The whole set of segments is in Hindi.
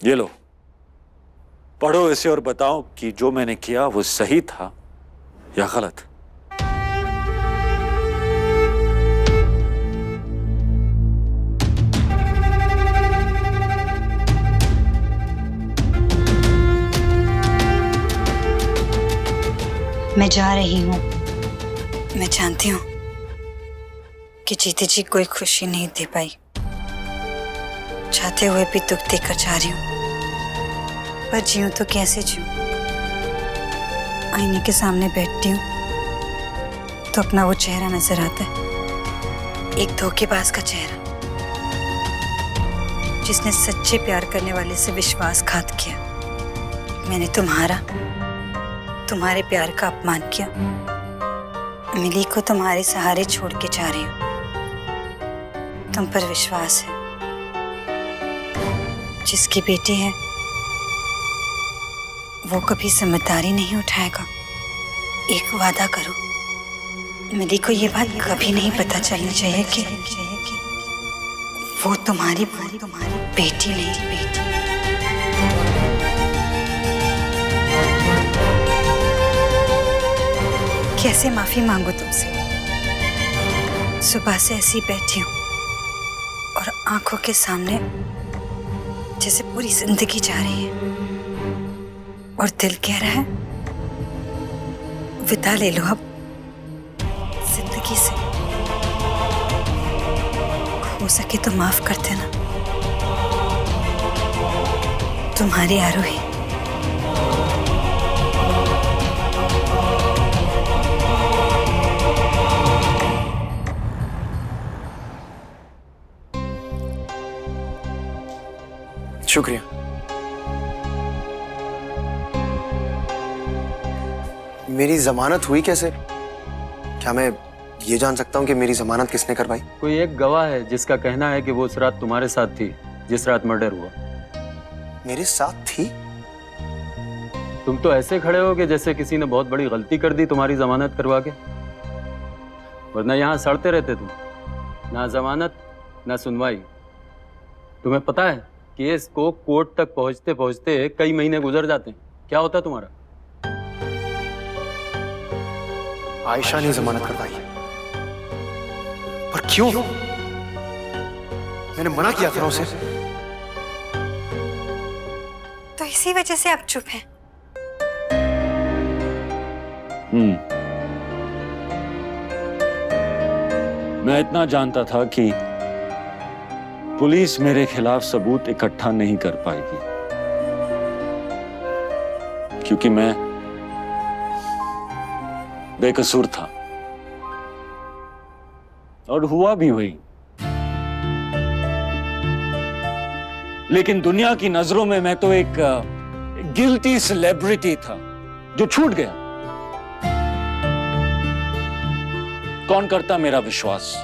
ये लो, पढ़ो इसे और बताओ कि जो मैंने किया वो सही था या गलत। मैं जा रही हूँ। मैं जानती हूँ कि जीते जी कोई खुशी नहीं दे पाई, चाहते हुए भी दुख देकर जा रही हूँ। पर जीऊँ तो कैसे जीऊँ? आईने के सामने बैठती हूँ तो अपना वो चेहरा नजर आता है, एक धोखेबाज का चेहरा, जिसने सच्चे प्यार करने वाले से विश्वासघात किया। मैंने तुम्हारे प्यार का अपमान किया। मिली को तुम्हारे सहारे छोड़ के जा रही हूँ। तुम पर विश्वास है, जिसकी बेटी है वो कभी जिम्मेदारी नहीं उठाएगा। एक वादा करो, मिली को ये बात कभी नहीं पता चलनी चाहिए कि वो तुम्हारी बेटी नहीं। कैसे माफी मांगू तुमसे? सुबह से ऐसी बैठी हूँ और आंखों के सामने जैसे पूरी जिंदगी जा रही है, और दिल कह रहा है विदा ले लो अब जिंदगी से। हो सके तो माफ कर देना। तुम्हारी आरोही। शुक्रिया। मेरी जमानत हुई कैसे? क्या मैं ये जान सकता हूँ कि मेरी जमानत किसने करवाई? कोई एक गवाह है जिसका कहना है कि वो उस रात तुम्हारे साथ थी जिस रात मर्डर हुआ। मेरे साथ थी? तुम तो ऐसे खड़े हो कि जैसे किसी ने बहुत बड़ी गलती कर दी तुम्हारी जमानत करवा के, वरना यहाँ सड़ते रहते तुम। ना जमानत ना सुनवाई। तुम्हें पता है केस को कोर्ट तक पहुंचते पहुंचते कई महीने गुजर जाते हैं। क्या होता तुम्हारा? आयशा ने जमानत करवाई, पर क्यों? मैंने मना किया था उसे। तो इसी वजह से आप चुप हैं। मैं इतना जानता था कि पुलिस मेरे खिलाफ सबूत इकट्ठा नहीं कर पाएगी, क्योंकि मैं बेकसूर था। और हुआ भी वही। लेकिन दुनिया की नजरों में मैं तो एक गिल्टी सेलिब्रिटी था जो छूट गया। कौन करता मेरा विश्वास?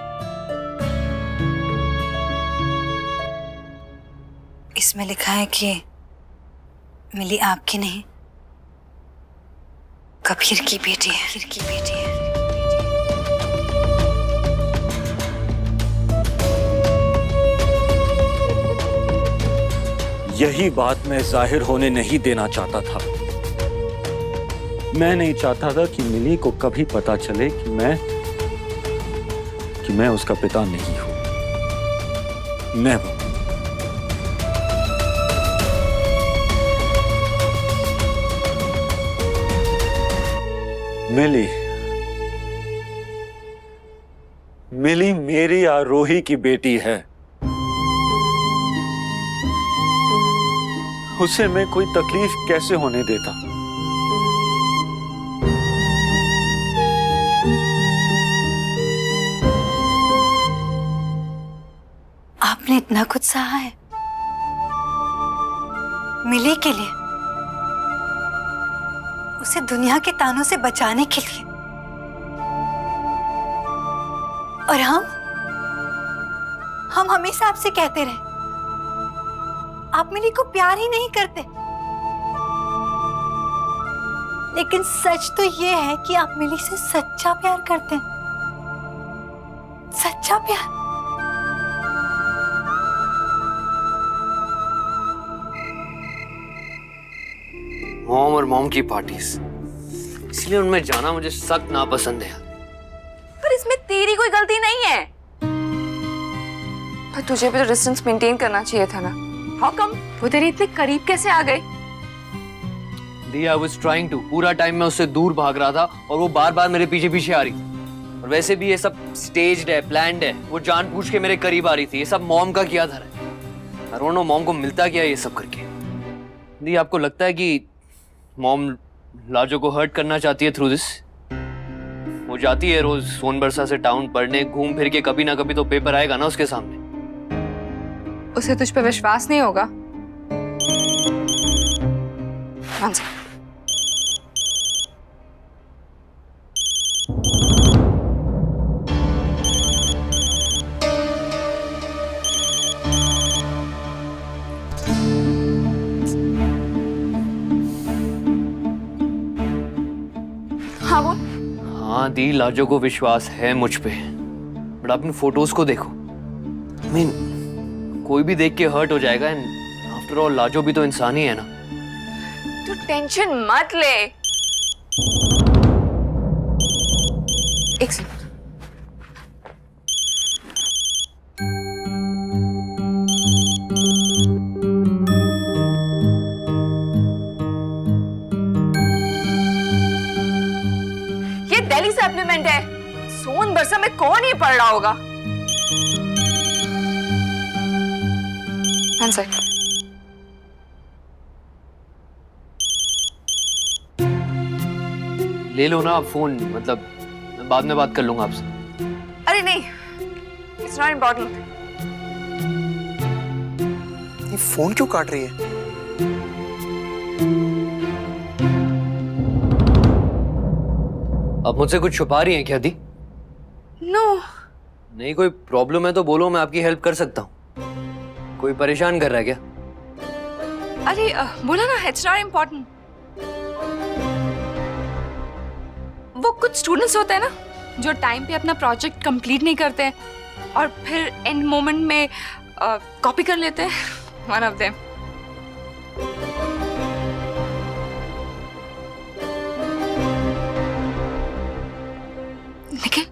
इसमें लिखा है कि मिली आपकी नहीं, कबीर की बेटी है। यही बात मैं जाहिर होने नहीं देना चाहता था। मैं नहीं चाहता था कि मिली को कभी पता चले कि मैं उसका पिता नहीं हूं। नेवर। मिली मेरी आरोही की बेटी है। उसे मैं कोई तकलीफ कैसे होने देता? आपने इतना कुछ सहा है मिली के लिए, उसे दुनिया के तानों से बचाने के लिए। और हम हमेशा आपसे कहते रहे आप मिली को प्यार ही नहीं करते, लेकिन सच तो ये है कि आप मिली से सच्चा प्यार करते हैं। सच्चा प्यार। मॉम और मॉम की पार्टीज, इसलिए उनमें जाना मुझे सख्त नापसंद है। पर इसमें तेरी कोई गलती नहीं है। पर तुझे भी तो डिस्टेंस मेंटेन करना चाहिए था ना। हाउ कम वो तेरे इतने करीब कैसे आ गए? दी आई वाज ट्राइंग टू, पूरा टाइम मैं उससे दूर भाग रहा था और वो बार बार मेरे पीछे पीछे आ रही थी। और वैसे भी ये सब स्टेज्ड है, प्लान्ड है। वो जानबूझ के मेरे करीब आ रही थी। ये सब मॉम का किया था। आई डोंट नो मॉम को मिलता क्या ये सब करके। दी आपको लगता है कि मॉम लाजो को हर्ट करना चाहती है थ्रू दिस? वो जाती है रोज सोनबरसा से टाउन पढ़ने, घूम फिर के कभी ना कभी तो पेपर आएगा ना उसके सामने। उसे तुझ पे विश्वास नहीं होगा? हाँ जी। हाँ बोल। हाँ दी, लाजो को विश्वास है मुझ पे, बट अपनी फोटोज को देखो। I mean, कोई भी देख के हर्ट हो जाएगा। एंड आफ्टर ऑल लाजो भी तो इंसान ही है ना। तू टेंशन मत ले। एक सेकंड। ये दिल्ली सप्लीमेंट है। सोनबरसा में कौन ही पढ़ रहा होगा? One sec. ले लो ना आप फोन, मतलब मैं बाद में बात कर लूंगा आपसे। अरे नहीं, इट्स नॉट इम्पोर्टेंट। ये फोन क्यों काट रही है? आप मुझसे कुछ छुपा रही हैं क्या दी? नो। नहीं, कोई प्रॉब्लम है तो बोलो, मैं आपकी हेल्प कर सकता हूँ। कोई परेशान कर रहा है क्या? अरे बोला ना, इट्स नॉट इम्पोर्टेंट। वो कुछ स्टूडेंट्स होते हैं ना जो टाइम पे अपना प्रोजेक्ट कंप्लीट नहीं करते हैं और फिर एंड मोमेंट में कॉपी कर लेते हैं। One of them. निखिल,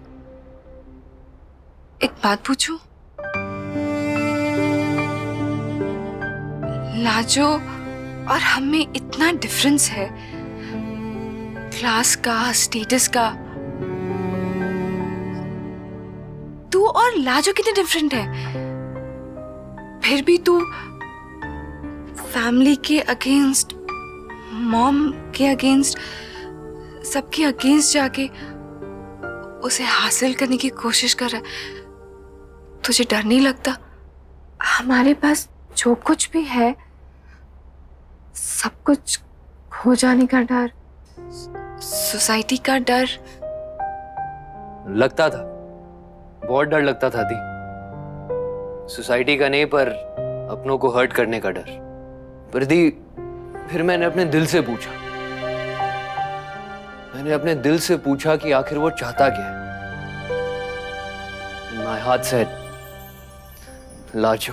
एक बात पूछूं? लाजो और हम में इतना डिफरेंस है, क्लास का, स्टेटस का। तू और लाजो कितने डिफरेंट है, फिर भी तू फैमिली के अगेंस्ट, मॉम के अगेंस्ट, सबके अगेंस्ट जाके उसे हासिल करने की कोशिश कर रहा है। तुझे डर नहीं लगता? हमारे पास जो कुछ भी है सब कुछ खो जाने का डर, सोसाइटी का डर। लगता था, बहुत डर लगता था दी। सोसाइटी का नहीं, पर अपनों को हर्ट करने का डर। पर दी, फिर मैंने अपने दिल से पूछा। मैंने अपने दिल से पूछा कि आखिर वो चाहता क्या है। माय हार्ट सेड लाजो,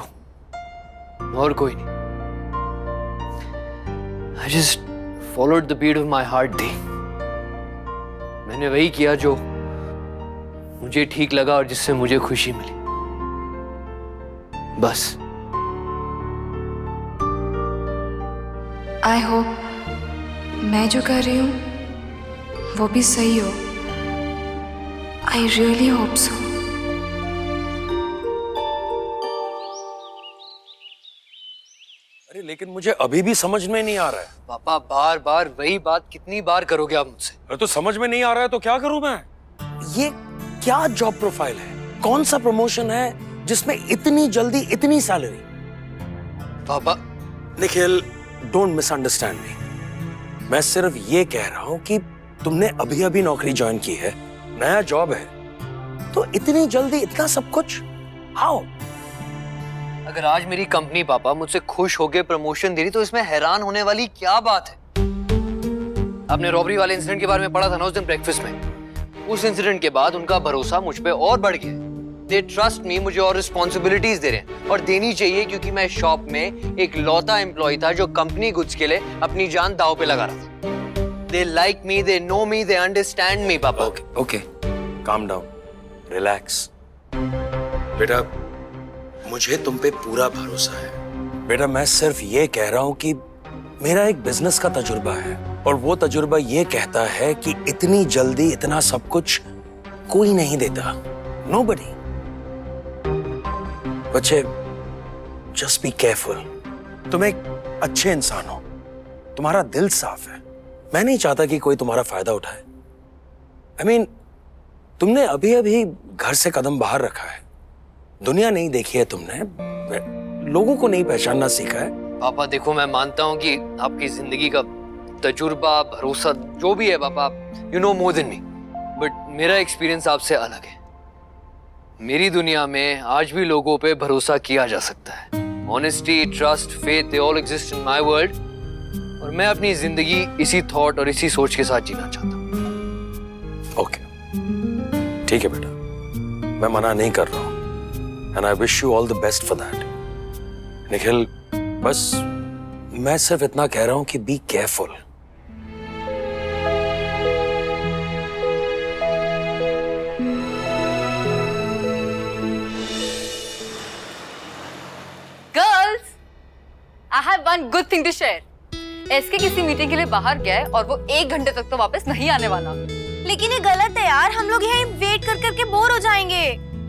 और कोई नहीं। I just followed the beat of my heart दी। मैंने वही किया जो मुझे ठीक लगा और जिससे मुझे खुशी मिली, बस। आई होप मैं जो कर रही हूँ वो भी सही हो। I really hope so. अरे लेकिन मुझे अभी भी समझ में नहीं आ रहा है। पापा, बार बार वही बात कितनी बार करोगे आप मुझसे? अरे तो समझ में नहीं आ रहा है तो क्या करूं मैं? ये क्या जॉब प्रोफाइल है? कौन सा प्रमोशन है जिसमें इतनी जल्दी इतनी सैलरी? पापा, निखिल, डोंट मिसअंडरस्टैंड मी। मैं सिर्फ ये कह रहा हूं कि तुमने अभी अभी नौकरी ज्वाइन की है, नया जॉब है, तो इतनी जल्दी इतना सब कुछ? हाउ? अगर आज मेरी कंपनी पापा मुझसे खुश होकर प्रमोशन दे रही तो इसमें हैरान होने वाली क्या बात है? आपने रॉबरी वाले इंसिडेंट के बारे में पढ़ा था ना उस दिन ब्रेकफास्ट में। उस इंसिडेंट के बाद उनका भरोसा मुझ पे और बढ़ गया। दे ट्रस्ट मी, मुझे और रिस्पॉन्सिबिलिटीज दे रहे हैं, और देनी चाहिए क्योंकि मैं शॉप में एक लौता एम्प्लॉय था जो कंपनी गुड्स के लिए अपनी जान दांव पे लगा रहा था। They like me, they know me, they understand me पापा। Okay okay, calm down, relax. बेटा मुझे तुम पे पूरा भरोसा है। बेटा मैं सिर्फ ये कह रहा हूं कि मेरा एक बिजनेस का तजुर्बा है और वो तजुर्बा ये कहता है कि इतनी जल्दी इतना सब कुछ कोई नहीं देता। Nobody. बच्चे just be careful. तुम एक अच्छे इंसान हो, तुम्हारा दिल साफ है। मैं नहीं चाहता कि कोई तुम्हारा फायदा उठाए। I mean, तुमने अभी अभी घर से कदम बाहर रखा है, दुनिया नहीं देखी है तुमने, लोगों को नहीं पहचानना सीखा है। पापा देखो, मैं मानता हूँ कि आपकी जिंदगी का तजुर्बा, भरोसा जो भी है पापा, you know more than me, but मेरा एक्सपीरियंस आपसे अलग है। मेरी दुनिया में आज भी लोगों पे भरोसा किया जा सकता है। Honesty, trust, faith, they all exist in my world, और मैं अपनी जिंदगी इसी थॉट और इसी सोच के साथ जीना चाहता हूँ। ओके, ठीक है बेटा, मैं मना नहीं कर रहा हूँ, and I wish you all the best for that. Nikhil, बस मैं सिर्फ इतना कह रहा हूं कि be careful. Girls, I have one good thing to share. S K किसी मीटिंग के लिए बाहर गया है और वो 1 घंटे तक तो वापस नहीं आने वाला। लेकिन ये गलत है यार, हम लोग यहाँ वेट कर करके बोर हो जाएंगे।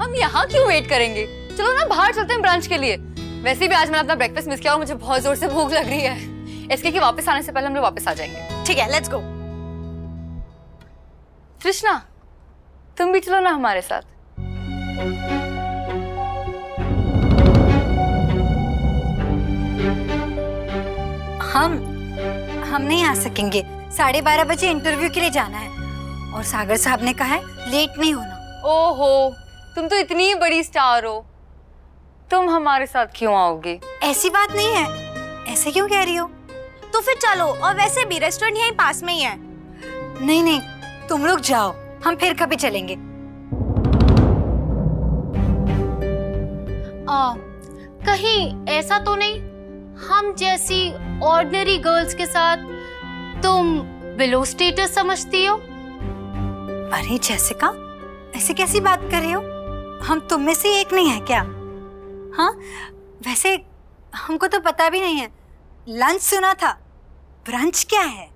हम यहाँ क्यों वेट करेंगे? चलो ना बाहर चलते हैं ब्रांच के लिए। वैसे भी आज मैंने अपना ब्रेकफास्ट मिस किया और मुझे बहुत जोर से भूख लग रही है। एसके के वापस आने से पहले हम लोग वापस आ जाएंगे। ठीक है, लेट्स गो। कृष्णा, तुम भी चलो ना हमारे साथ। हम नहीं आ सकेंगे। 12:30 बजे इंटरव्यू के लिए जाना है और सागर साहब ने कहा है लेट नहीं होना। ओहो, तुम तो इतनी बड़ी स्टार हो, तुम हमारे साथ क्यों आओगी? ऐसी बात नहीं है, ऐसे क्यों कह रही हो? तो फिर चलो, और वैसे भी रेस्टोरेंट यहीं पास में ही है। नहीं नहीं, तुम लोग जाओ, हम फिर कभी चलेंगे। कहीं ऐसा तो नहीं हम जैसी ऑर्डिनरी गर्ल्स के साथ तुम बिलो स्टेटस समझती हो? अरे जैसिका, ऐसे कैसी बात कर रही हो? हम तुम में से एक नहीं है क्या? हाँ, वैसे हमको तो पता भी नहीं है। लंच सुना था, ब्रंच क्या है?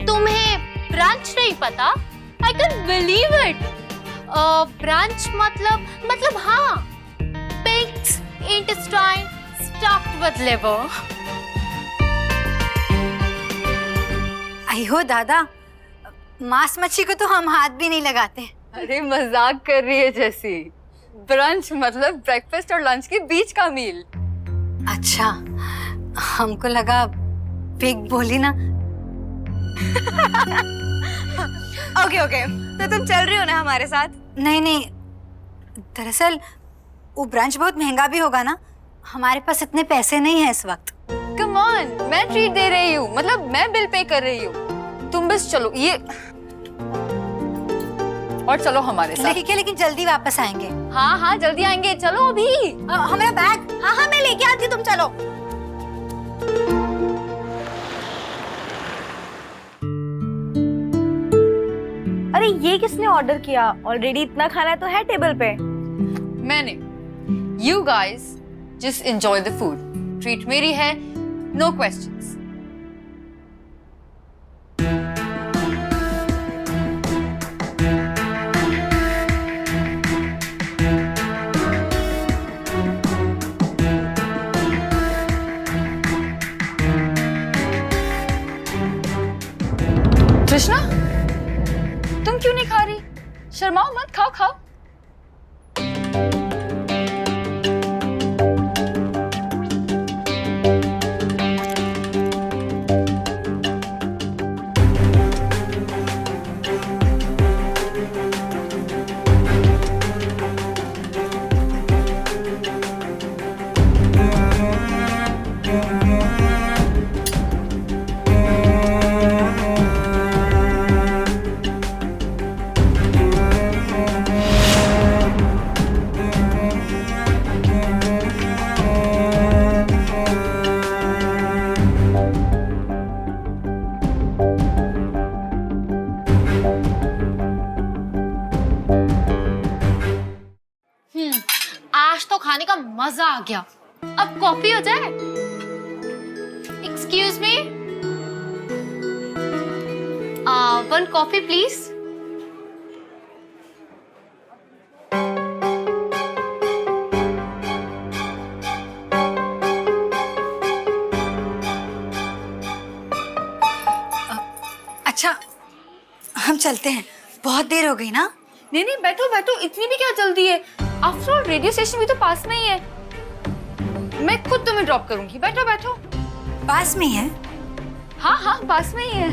तुम्हें ब्रंच नहीं पता? I can't believe it. Brunch मतलब हाँ, pigs intestine stuffed with liver. आई हो दादा, मांस मच्छी को तो हम हाथ भी नहीं लगाते। अरे मजाक कर रही है जैसी। ब्रंच मतलब ब्रेकफास्ट और लंच के बीच का मील। अच्छा, हमको लगा पिग बोली ना। ओके ओके, तो तुम चल रही हो ना हमारे साथ? नहीं नहीं, दरअसल वो ब्रंच बहुत महंगा भी होगा ना, हमारे पास इतने पैसे नहीं है इस वक्त। कम ऑन, मैं ट्रीट दे रही हूँ, मतलब मैं बिल पे कर रही हूँ। तुम बस चलो ये, और चलो हमारे साथ। ठीक है, लेकिन जल्दी वापस आएंगे। हाँ हाँ जल्दी आएंगे, चलो अभी। हमारा बैग। हाँ मैं लेके आती हूँ, तुम चलो। अरे ये किसने ऑर्डर किया? ऑलरेडी इतना खाना तो है टेबल पे। मैंने। You guys just enjoy the food. Treat मेरी है, no questions. कृष्णा, तुम क्यों नहीं खा रही? शर्माओ मत, खाओ खाओ। गया, अब कॉफी हो जाए। Excuse me, 1 coffee please. अच्छा हम चलते हैं, बहुत देर हो गई ना। नहीं नहीं, बैठो बैठो, इतनी भी क्या जल्दी है? आफ्टर ऑल रेडियो स्टेशन भी तो पास में ही है। मैं खुद तुम्हें ड्रॉप करूंगी, बैठो बैठो। पास में है? हाँ हाँ, पास में ही है।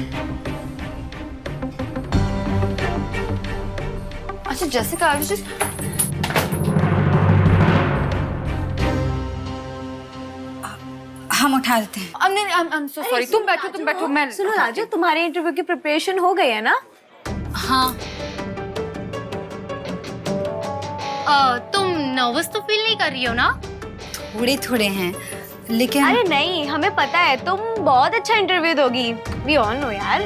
अच्छा जैसिका, I was just... हम उठा देते हैं। I'm so sorry, तुम बैठो, मैं सुनो राजू, तुम्हारे इंटरव्यू की प्रिपरेशन हो गई है ना? हाँ। तुम नर्वस तो फील नहीं कर रही हो ना? थोड़े थोड़े हैं, लेकिन अरे नहीं, हमें पता है तुम बहुत अच्छा इंटरव्यू दोगी। वी ऑल नो यार।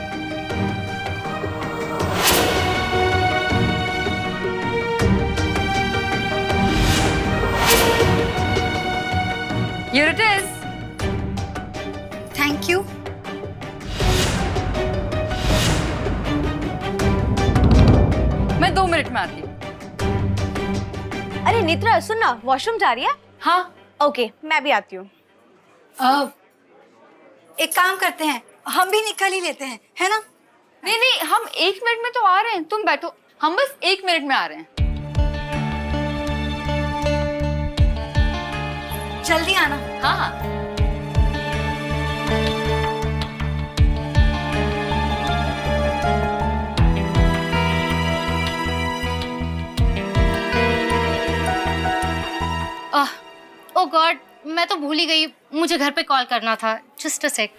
Here it is. Thank you. मैं 2 मिनट में आती हूँ। अरे नेत्रा सुन ना, वॉशरूम जा रही है? हाँ ओके, मैं भी आती हूँ। एक काम करते हैं, हम भी निकल ही लेते हैं, है ना? नहीं नहीं, हम 1 मिनट में तो आ रहे हैं, तुम बैठो, हम बस 1 मिनट में आ रहे हैं। जल्दी आना। हाँ हाँ। ओ गॉड, मैं तो भूल ही गई, मुझे घर पे कॉल करना था। जस्ट अ सेक।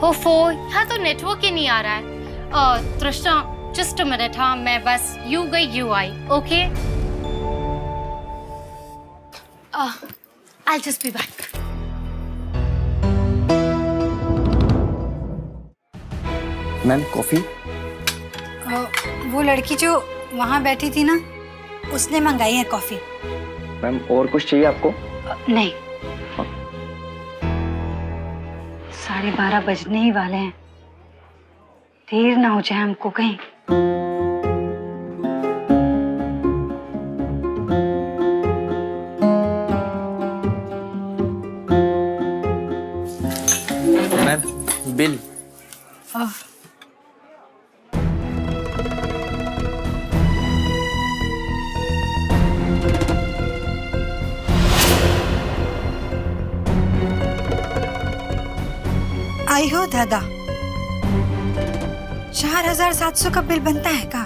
ओफो, यहाँ तो नेटवर्क ही नहीं आ रहा है। तृष्णा, जस्ट अ मिनट। हाँ, मैं बस यू गई you I. Okay, I just be back. Ma'am coffee? वो लड़की जो वहाँ बैठी थी ना, उसने मंगाई है कॉफी। मैम और कुछ चाहिए आपको? नहीं, 12:30 बजने ही वाले हैं, देर ना हो जाए हमको कहीं। Ma'am bill. आई हो दादा, 4700 का बिल बनता है का?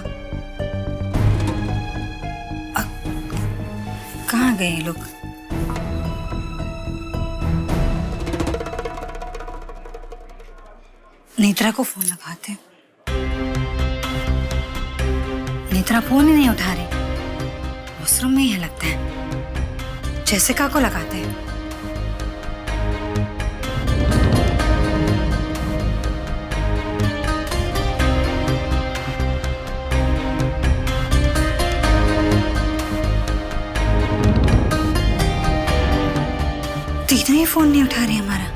कहाँ गए ये लोग? नेत्रा को फोन लगाते। नेत्रा फोन ही नहीं उठा रही, वॉशरूम में ही है लगता है। जैसिका को लगाते हैं। तीनों ही फोन नहीं उठा रहे हमारा।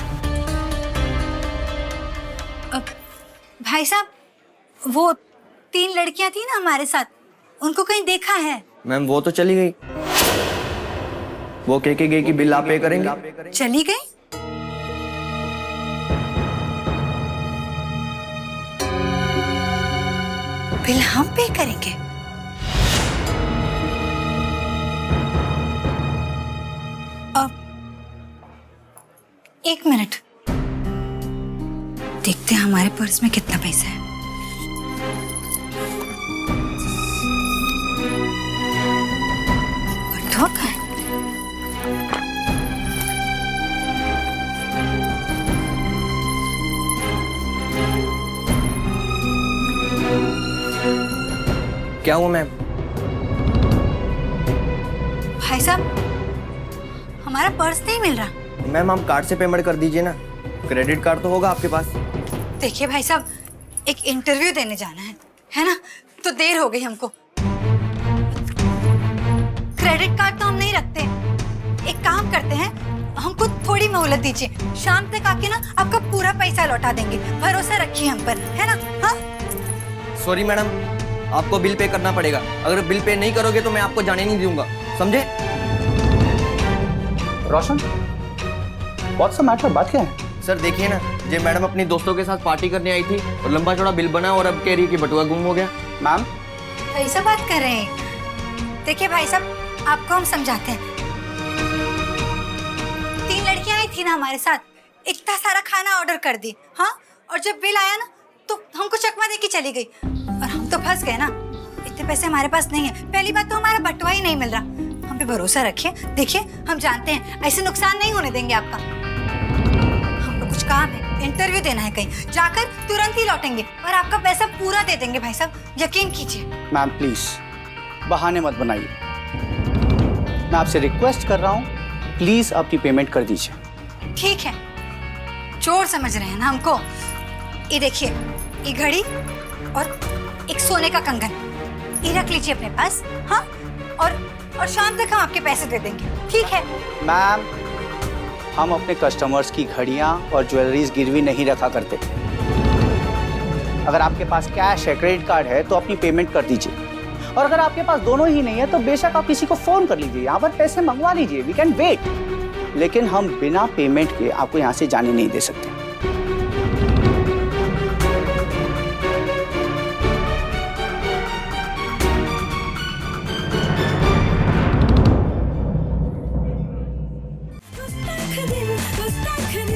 भाई साहब, वो 3 लड़कियां थी ना हमारे साथ, उनको कहीं देखा है? मैम वो तो चली गई। वो कह के गई कि बिल आप पे करेंगे। चली गई? बिल हम पे करेंगे? एक मिनट, देखते हैं हमारे पर्स में कितना पैसा है। बटुआ कहाँ है? क्या हुआ मैम? भाई साहब, हमारा पर्स नहीं मिल रहा। मैम आप कार्ड से पेमेंट कर दीजिए ना, क्रेडिट कार्ड तो होगा आपके पास। देखिए भाई साहब, एक इंटरव्यू देने जाना है ना? तो देर हो गई हमको। क्रेडिट कार्ड तो हम नहीं रखते, एक काम करते हैं, हमको थोड़ी मोहलत दीजिए, शाम तक आके ना आपका पूरा पैसा लौटा देंगे, भरोसा रखिए हम पर, है ना? हाँ सॉरी मैडम, आपको बिल पे करना पड़ेगा। अगर बिल पे नहीं करोगे तो मैं आपको जाने नहीं दूंगा, समझे? रोशन, व्हाट्स द मैटर, बात क्या है? सर देखिए ना, ये मैडम अपनी दोस्तों के साथ पार्टी करने आई थी और लंबा चौड़ा बिल बना और अब कह रही है कि बटुआ गुम हो गया। मैम, ऐसा बात कर रहे हैं? देखिए भाई साहब, आपको हम समझाते हैं। 3 लड़कियां आई थी ना हमारे साथ, इतना सारा खाना ऑर्डर कर दी, हाँ, और जब बिल आया ना तो हमको चकमा दे के चली गई और हम तो फंस गए ना। इतने पैसे हमारे पास नहीं है। पहली बात तो हमारा बटुआ ही नहीं मिल रहा। हम पे भरोसा रखिए, देखिए हम जानते हैं ऐसे नुकसान नहीं होने देंगे आपका। हमको कुछ काम है, इंटरव्यू देना है कहीं, जाकर तुरंत ही लौटेंगे और आपका पैसा पूरा दे देंगे भाई साहब, यकीन कीजिए। मैम प्लीज बहाने मत बनाइए, मैं आपसे रिक्वेस्ट कर रहा हूँ, प्लीज अपनी पेमेंट कर दीजिए। ठीक है, चोर समझ रहे हैं ना हमको। ये देखिए, ये घड़ी और एक सोने का कंगन, ये रख लीजिए अपने पास, हाँ, और शाम तक हम आपके पैसे दे देंगे, ठीक है? मैम, हम अपने कस्टमर्स की घड़ियां और ज्वेलरीज गिरवी नहीं रखा करते। अगर आपके पास कैश है, क्रेडिट कार्ड है, तो अपनी पेमेंट कर दीजिए, और अगर आपके पास दोनों ही नहीं है तो बेशक आप किसी को फोन कर लीजिए, यहाँ पर पैसे मंगवा लीजिए, वी कैन वेट। लेकिन हम बिना पेमेंट के आपको यहाँ से जाने नहीं दे सकते। Good